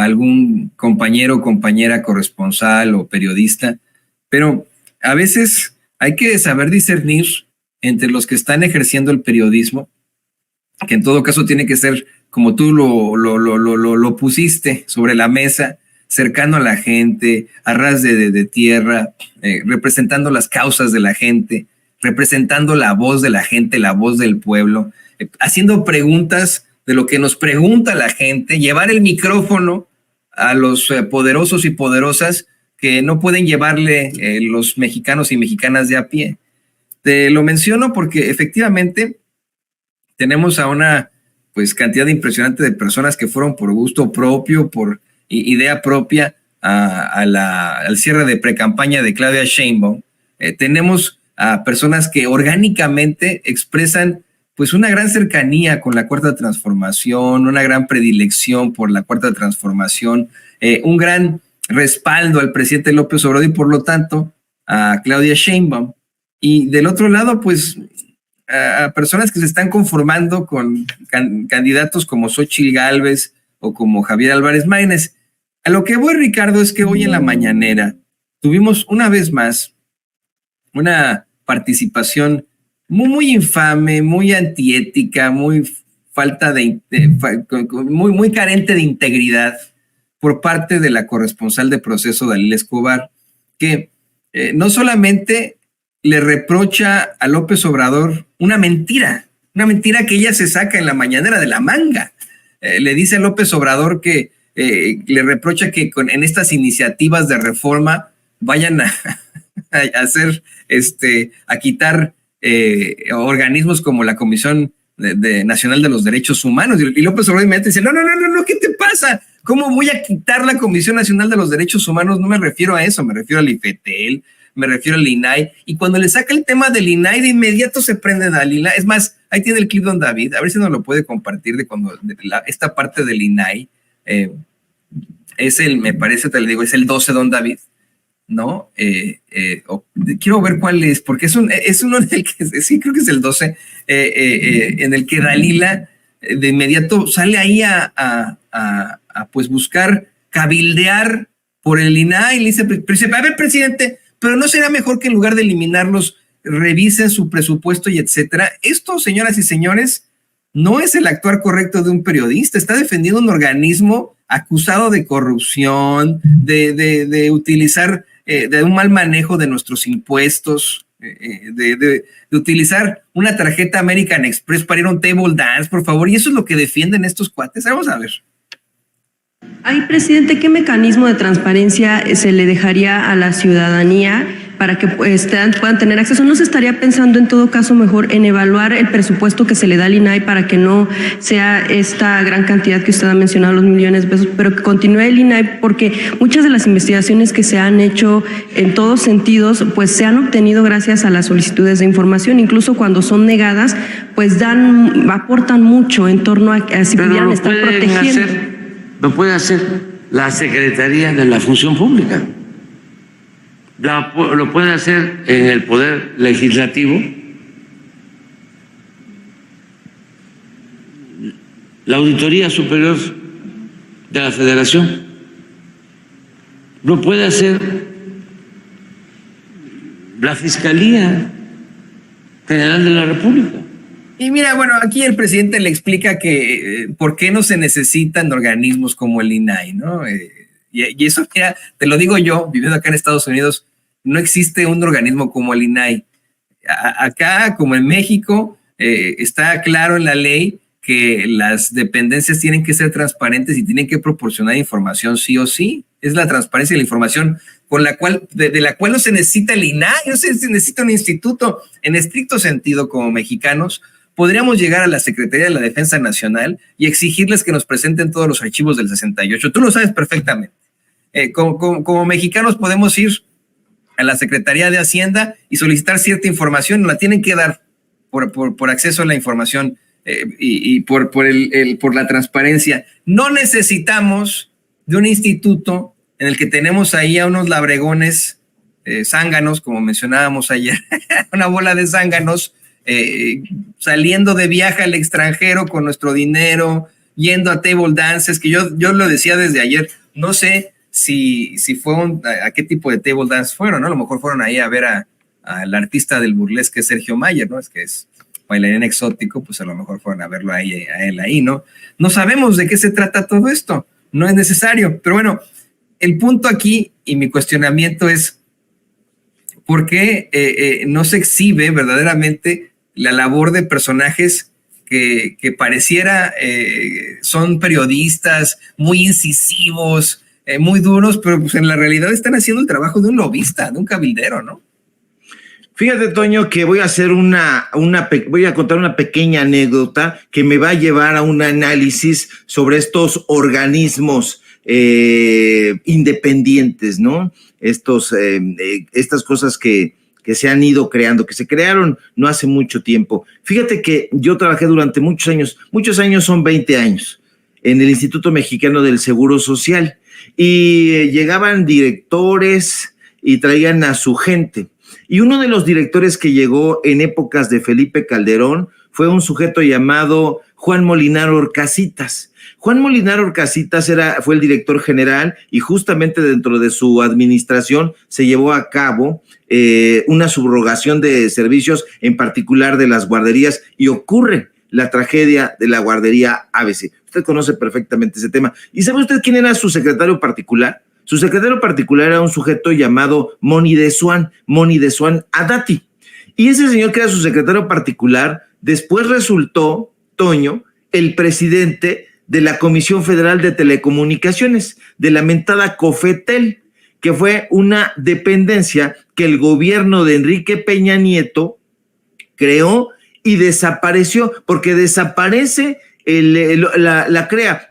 a algún compañero, compañera, corresponsal o periodista, pero a veces hay que saber discernir entre los que están ejerciendo el periodismo, que en todo caso tiene que ser, como tú lo pusiste sobre la mesa, cercano a la gente, a ras de tierra, representando las causas de la gente, representando la voz de la gente, la voz del pueblo, haciendo preguntas de lo que nos pregunta la gente, llevar el micrófono a los poderosos y poderosas que no pueden llevarle los mexicanos y mexicanas de a pie. Te lo menciono porque efectivamente tenemos a una pues cantidad impresionante de personas que fueron por gusto propio, por idea propia al cierre de precampaña de Claudia Sheinbaum. Tenemos a personas que orgánicamente expresan pues una gran cercanía con la Cuarta Transformación, una gran predilección por la Cuarta Transformación, un gran respaldo al presidente López Obrador y por lo tanto a Claudia Sheinbaum. Y del otro lado, pues a personas que se están conformando con candidatos como Xóchitl Gálvez o como Javier Álvarez Maínez. A lo que voy, Ricardo, es que hoy en la mañanera tuvimos una vez más una participación muy infame, muy antiética, muy muy carente de integridad por parte de la corresponsal de Proceso, Dalila Escobar, que no solamente le reprocha a López Obrador una mentira que ella se saca en la mañanera de la manga. Le dice a López Obrador que le reprocha que en estas iniciativas de reforma vayan a hacer, a quitar organismos como la Comisión Nacional de los Derechos Humanos. Y López Obrador inmediatamente dice, no, ¿qué te pasa? ¿Cómo voy a quitar la Comisión Nacional de los Derechos Humanos? No me refiero a eso, me refiero al IFETEL, me refiero al INAI, y cuando le saca el tema del INAI, de inmediato se prende Dalila. Es más, ahí tiene el clip don David, a ver si nos lo puede compartir esta parte del INAI. Me parece, te le digo, es el 12 don David, ¿no? Quiero ver cuál es, porque es uno en el que, sí, creo que es el 12, en el que Dalila de inmediato sale ahí a pues buscar cabildear por el INAI, y le dice, a ver, presidente, pero ¿no será mejor que en lugar de eliminarlos, revisen su presupuesto y etcétera? Esto, señoras y señores, no es el actuar correcto de un periodista. Está defendiendo un organismo acusado de corrupción, de utilizar, de un mal manejo de nuestros impuestos, de utilizar una tarjeta American Express para ir a un table dance, por favor. Y eso es lo que defienden estos cuates. Vamos a ver. Ay, presidente, ¿qué mecanismo de transparencia se le dejaría a la ciudadanía para que puedan tener acceso? ¿No se estaría pensando en todo caso mejor en evaluar el presupuesto que se le da al INAI para que no sea esta gran cantidad que usted ha mencionado, los millones de pesos, pero que continúe el INAI? Porque muchas de las investigaciones que se han hecho en todos sentidos, pues se han obtenido gracias a las solicitudes de información, incluso cuando son negadas, pues aportan mucho en torno a si pudieran estar protegiendo. Lo puede hacer la Secretaría de la Función Pública, lo puede hacer en el Poder Legislativo, la Auditoría Superior de la Federación, lo puede hacer la Fiscalía General de la República. Y mira, bueno, aquí el presidente le explica que por qué no se necesitan organismos como el INAI, ¿no? Y eso, mira, te lo digo yo, viviendo acá en Estados Unidos, no existe un organismo como el INAI. Acá, como en México, está claro en la ley que las dependencias tienen que ser transparentes y tienen que proporcionar información sí o sí. Es la transparencia y la información con la cual, de la cual no se necesita el INAI, no se necesita un instituto. En estricto sentido, como mexicanos, podríamos llegar a la Secretaría de la Defensa Nacional y exigirles que nos presenten todos los archivos del 68. Tú lo sabes perfectamente. Como mexicanos podemos ir a la Secretaría de Hacienda y solicitar cierta información, nos la tienen que dar por acceso a la información y por la transparencia. No necesitamos de un instituto en el que tenemos ahí a unos labregones zánganos, como mencionábamos ayer, una bola de zánganos, saliendo de viaje al extranjero con nuestro dinero, yendo a table dances, que yo lo decía desde ayer, no sé si fue a qué tipo de table dance fueron, ¿no? A lo mejor fueron ahí a ver al artista del burlesque Sergio Mayer, ¿no? Es que es bailarín exótico, pues a lo mejor fueron a verlo a él ahí, ¿no? No sabemos de qué se trata todo esto, no es necesario, pero bueno, el punto aquí y mi cuestionamiento es ¿por qué no se exhibe verdaderamente la labor de personajes que pareciera son periodistas muy incisivos, muy duros, pero pues en la realidad están haciendo el trabajo de un lobista, de un cabildero, ¿no? Fíjate, Toño, que voy a hacer voy a contar una pequeña anécdota que me va a llevar a un análisis sobre estos organismos independientes, ¿no? Estas cosas que se han ido creando, que se crearon no hace mucho tiempo. Fíjate que yo trabajé durante muchos años son 20 años, en el Instituto Mexicano del Seguro Social, y llegaban directores y traían a su gente. Y uno de los directores que llegó en épocas de Felipe Calderón fue un sujeto llamado Juan Molinar Orcasitas. Juan Molinar Orcasitas fue el director general y justamente dentro de su administración se llevó a cabo una subrogación de servicios, en particular de las guarderías, y ocurre la tragedia de la guardería ABC. Usted conoce perfectamente ese tema. ¿Y sabe usted quién era su secretario particular? Su secretario particular era un sujeto llamado Moni de Swan Adati. Y ese señor que era su secretario particular, después resultó, Toño, el presidente de la Comisión Federal de Telecomunicaciones, de la mentada COFETEL, que fue una dependencia que el gobierno de Enrique Peña Nieto creó y desapareció, porque desaparece la crea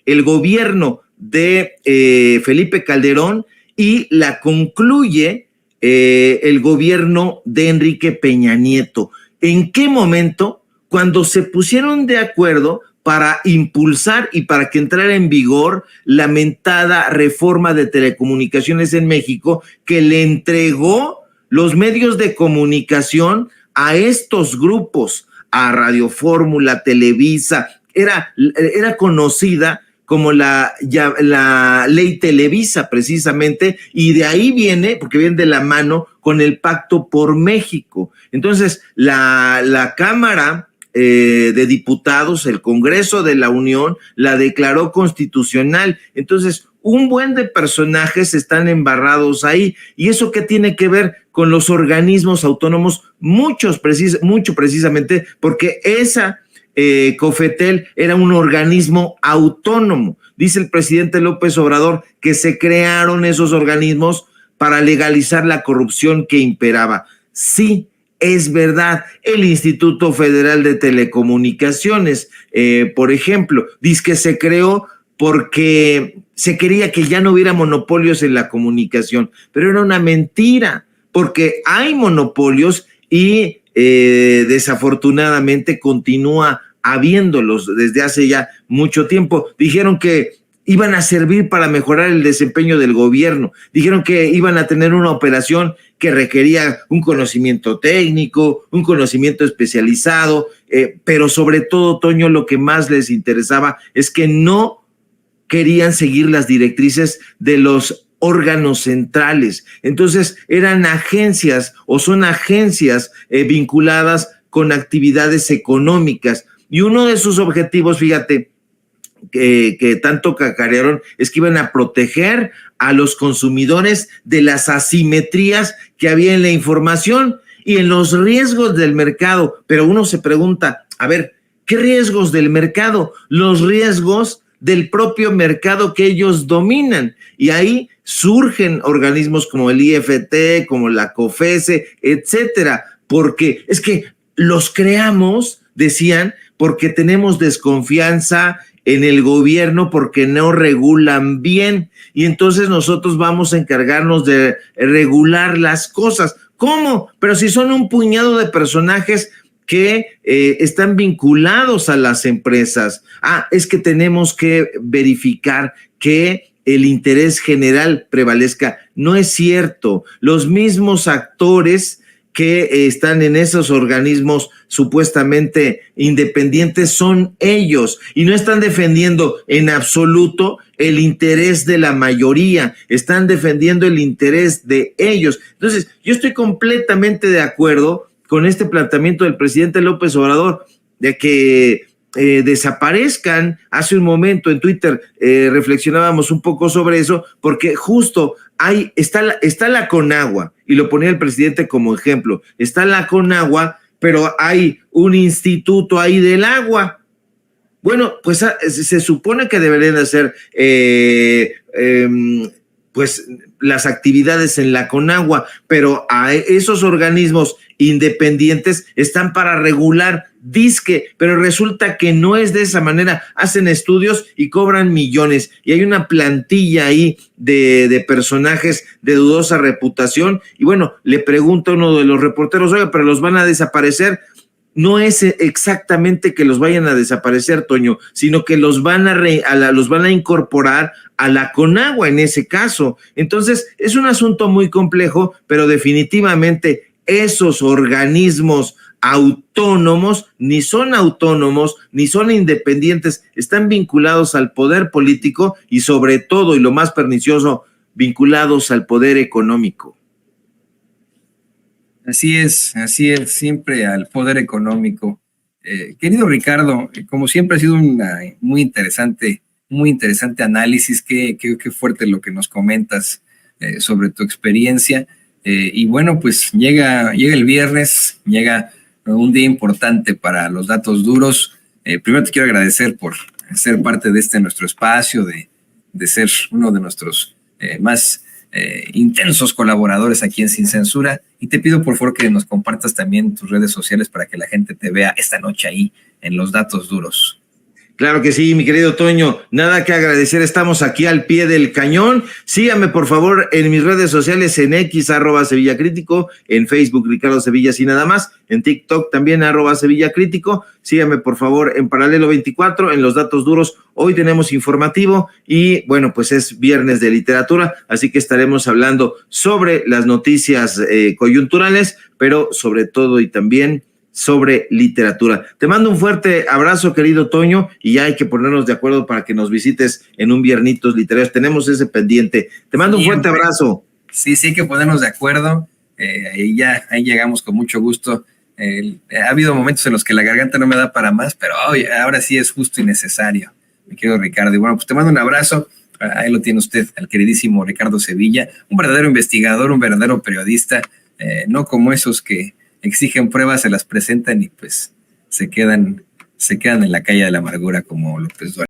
el gobierno de Felipe Calderón y la concluye el gobierno de Enrique Peña Nieto. ¿En qué momento? Cuando se pusieron de acuerdo para impulsar y para que entrara en vigor la mentada reforma de telecomunicaciones en México, que le entregó los medios de comunicación a estos grupos, a Radio Fórmula, Televisa. Era conocida como la ley Televisa, precisamente, y de ahí viene, porque viene de la mano con el Pacto por México. Entonces, la Cámara de Diputados, el Congreso de la Unión, la declaró constitucional. Entonces, un buen de personajes están embarrados ahí. ¿Y eso qué tiene que ver con los organismos autónomos? Mucho precisamente, porque esa COFETEL era un organismo autónomo. Dice el presidente López Obrador que se crearon esos organismos para legalizar la corrupción que imperaba. Sí, es verdad. El Instituto Federal de Telecomunicaciones, por ejemplo, dice que se creó porque se quería que ya no hubiera monopolios en la comunicación, pero era una mentira, porque hay monopolios y desafortunadamente continúa habiéndolos desde hace ya mucho tiempo. Dijeron que iban a servir para mejorar el desempeño del gobierno, dijeron que iban a tener una operación que requería un conocimiento técnico, un conocimiento especializado, pero sobre todo, Toño, lo que más les interesaba es que no querían seguir las directrices de los órganos centrales. Entonces eran agencias o son agencias vinculadas con actividades económicas. Y uno de sus objetivos, fíjate, que tanto cacarearon, es que iban a proteger a los consumidores de las asimetrías que había en la información y en los riesgos del mercado. Pero uno se pregunta, a ver, ¿qué riesgos del mercado? Los riesgos del propio mercado que ellos dominan. Y ahí surgen organismos como el IFT, como la COFESE, etcétera, porque es que los creamos, decían, porque tenemos desconfianza en el gobierno, porque no regulan bien, y entonces nosotros vamos a encargarnos de regular las cosas. ¿Cómo? Pero si son un puñado de personajes que están vinculados a las empresas. Es que tenemos que verificar que el interés general prevalezca. No es cierto. Los mismos actores que están en esos organismos supuestamente independientes son ellos y no están defendiendo en absoluto el interés de la mayoría, están defendiendo el interés de ellos. Entonces, yo estoy completamente de acuerdo con este planteamiento del presidente López Obrador de que desaparezcan. Hace un momento en Twitter reflexionábamos un poco sobre eso, porque justo está la Conagua, y lo ponía el presidente como ejemplo, está la Conagua, pero hay un instituto ahí del agua. Bueno, pues se supone que deberían hacer pues las actividades en la Conagua, pero a esos organismos independientes están para regular disque, pero resulta que no es de esa manera. Hacen estudios y cobran millones, y hay una plantilla ahí de personajes de dudosa reputación, y bueno, le pregunta a uno de los reporteros, oiga, pero los van a desaparecer. No es exactamente que los vayan a desaparecer, Toño, sino que los van a incorporar a la Conagua en ese caso. Entonces, es un asunto muy complejo, pero definitivamente esos organismos autónomos ni son independientes, están vinculados al poder político y sobre todo, y lo más pernicioso, vinculados al poder económico. Así es, siempre al poder económico. Querido Ricardo, como siempre ha sido un muy interesante análisis, qué fuerte lo que nos comentas sobre tu experiencia. Y bueno, pues llega el viernes, llega un día importante para los datos duros. Primero te quiero agradecer por ser parte de nuestro espacio, de ser uno de nuestros más intensos colaboradores aquí en Sin Censura, y te pido por favor que nos compartas también tus redes sociales para que la gente te vea esta noche ahí en los datos duros. Claro que sí, mi querido Toño, nada que agradecer, estamos aquí al pie del cañón. Síganme por favor en mis redes sociales, en X, @SevillaCrítico, en Facebook, Ricardo Sevilla, y nada más, en TikTok también, @SevillaCrítico. Síganme por favor en Paralelo 24, en los datos duros. Hoy tenemos informativo y bueno, pues es viernes de literatura, así que estaremos hablando sobre las noticias coyunturales, pero sobre todo y también sobre literatura. Te mando un fuerte abrazo, querido Toño, y ya hay que ponernos de acuerdo para que nos visites en un Viernitos Literarios. Tenemos ese pendiente. Te mando un fuerte abrazo. Sí, hay que ponernos de acuerdo. Ahí llegamos con mucho gusto. Ha habido momentos en los que la garganta no me da para más, pero ahora sí es justo y necesario, mi querido Ricardo. Y bueno, pues te mando un abrazo. Ahí lo tiene usted, al queridísimo Ricardo Sevilla, un verdadero investigador, un verdadero periodista, no como esos que exigen pruebas, se las presentan y pues se quedan en la calle de la amargura como López Dóriga.